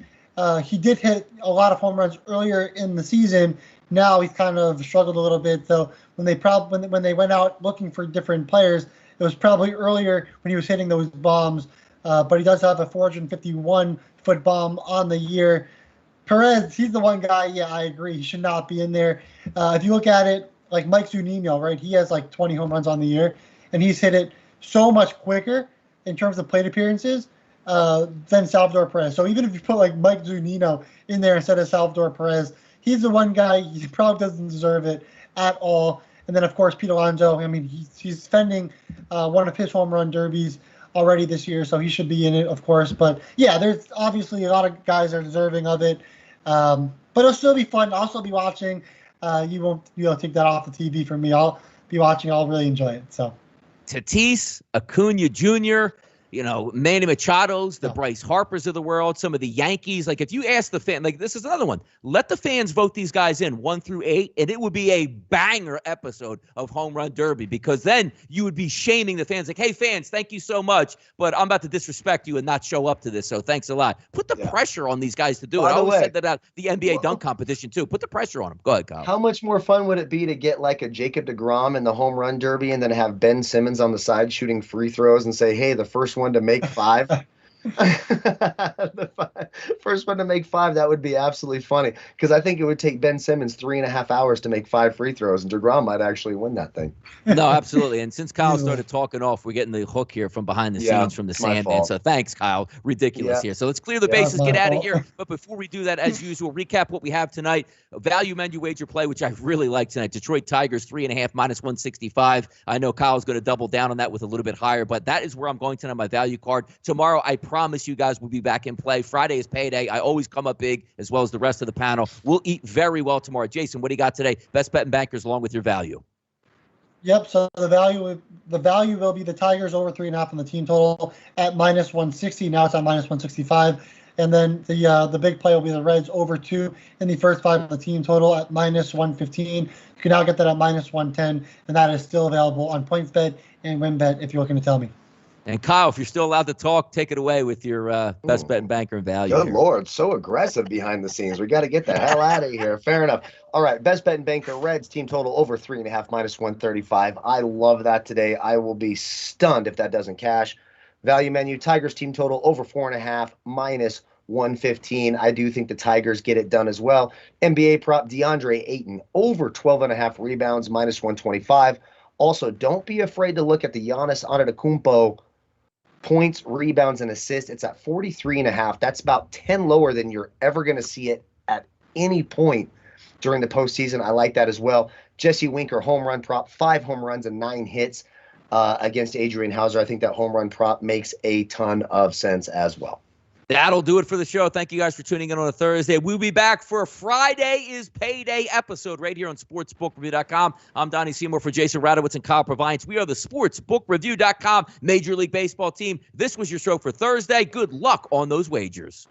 S2: He did hit a lot of home runs earlier in the season. Now he's kind of struggled a little bit. So when they went out looking for different players, it was probably earlier when he was hitting those bombs. But he does have a 451-foot bomb on the year. Perez, he's the one guy, yeah, I agree. He should not be in there. If you look at it, like Mike Zunino, right, he has like 20 home runs on the year, and he's hit it so much quicker in terms of plate appearances than Salvador Perez. So even if you put like Mike Zunino in there instead of Salvador Perez, he's the one guy, he probably doesn't deserve it at all. And then, of course, Pete Alonso, I mean, he's defending one of his home run derbies already this year, so he should be in it, of course. But, yeah, there's obviously a lot of guys that are deserving of it. But it'll still be fun. I'll still be watching. You won't take that off the TV from me. I'll be watching. I'll really enjoy it. So,
S1: Tatis, Acuna Jr., Manny Machado's, the Bryce Harpers of the world, some of the Yankees. Like, if you ask the fan, like, this is another one. Let the fans vote these guys in 1 through 8, and it would be a banger episode of Home Run Derby, because then you would be shaming the fans. Like, hey, fans, thank you so much, but I'm about to disrespect you and not show up to this, so thanks a lot. Put the pressure on these guys to do it. I always said that at the NBA dunk competition, too. Put the pressure on them. Go ahead, Kyle.
S3: How much more fun would it be to get like a Jacob deGrom in the Home Run Derby and then have Ben Simmons on the side shooting free throws and say, hey, the first one to make 5? First one to make 5, that would be absolutely funny, because I think it would take Ben Simmons 3.5 hours to make 5 free throws, and DeGrom might actually win that thing.
S1: No, absolutely. And since Kyle started talking off, we're getting the hook here from behind the scenes from the Sandman. So thanks, Kyle. Ridiculous here. So let's clear the bases, get out of here. But before we do that, as usual, recap what we have tonight. A value menu wager play, which I really like tonight. Detroit Tigers 3.5 minus 165. I know Kyle's going to double down on that with a little bit higher, but that is where I'm going tonight on my value card. Tomorrow, I promise you guys will be back in play. Friday is payday. I always come up big, as well as the rest of the panel. We'll eat very well tomorrow. Jason, what do you got today? Best bet and bankers along with your value.
S2: Yep. So the value will be the Tigers over 3.5 on the team total at minus 160. Now it's at minus 165. And then the big play will be the Reds over 2 in the first 5 of the team total at minus 115. You can now get that at minus 110, and that is still available on PointsBet and WinBet if you're looking to tell me.
S1: And Kyle, if you're still allowed to talk, take it away with your best bet and banker and value.
S3: Good Lord, so aggressive behind the scenes. We got to get the hell out of here. Fair enough. All right, best bet and banker, Reds team total over 3.5 minus 135. I love that today. I will be stunned if that doesn't cash. Value menu, Tigers team total over 4.5 minus 115. I do think the Tigers get it done as well. NBA prop, DeAndre Ayton over 12.5 rebounds minus 125. Also, don't be afraid to look at the Giannis Antetokounmpo points, rebounds, and assists. It's at 43.5. That's about 10 lower than you're ever going to see it at any point during the postseason. I like that as well. Jesse Winker, home run prop, 5 home runs and 9 hits against Adrian Hauser. I think that home run prop makes a ton of sense as well.
S1: That'll do it for the show. Thank you guys for tuning in on a Thursday. We'll be back for a Friday is Payday episode right here on SportsBookReview.com. I'm Donnie Seymour for Jason Radowitz and Kyle Purviance. We are the SportsBookReview.com Major League Baseball team. This was your show for Thursday. Good luck on those wagers.